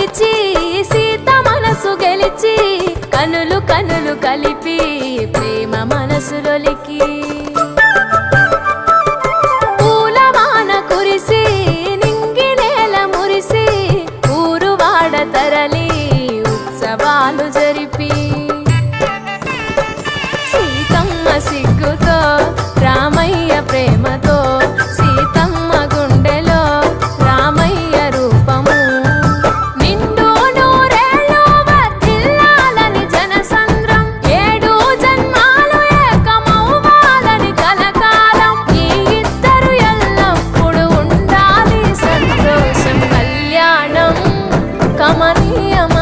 పిలిచి సీత మనసు గెలిచి కనులు కనులు కలిపి ప్రేమ మనసులొలికి పూలవాన కురిసి నింగి నేల మురిసి ఊరు వాడ తరలి ఉత్సవాలు జరిపి సీతమ్మ సిగ్గుతో రామయ్య ప్రేమతో సీతమ్మ గుండెలో రామయ్య రూపము నిండు నూరేళ్ళు వర్ధిల్లాలని జనసంద్రం ఏడు జన్మాలు ఏకమవ్వాలని కలకాలం ఈ ఇద్దరు ఎల్లప్పుడు ఉండాలి సంతోషం కళ్యాణం కమనీయం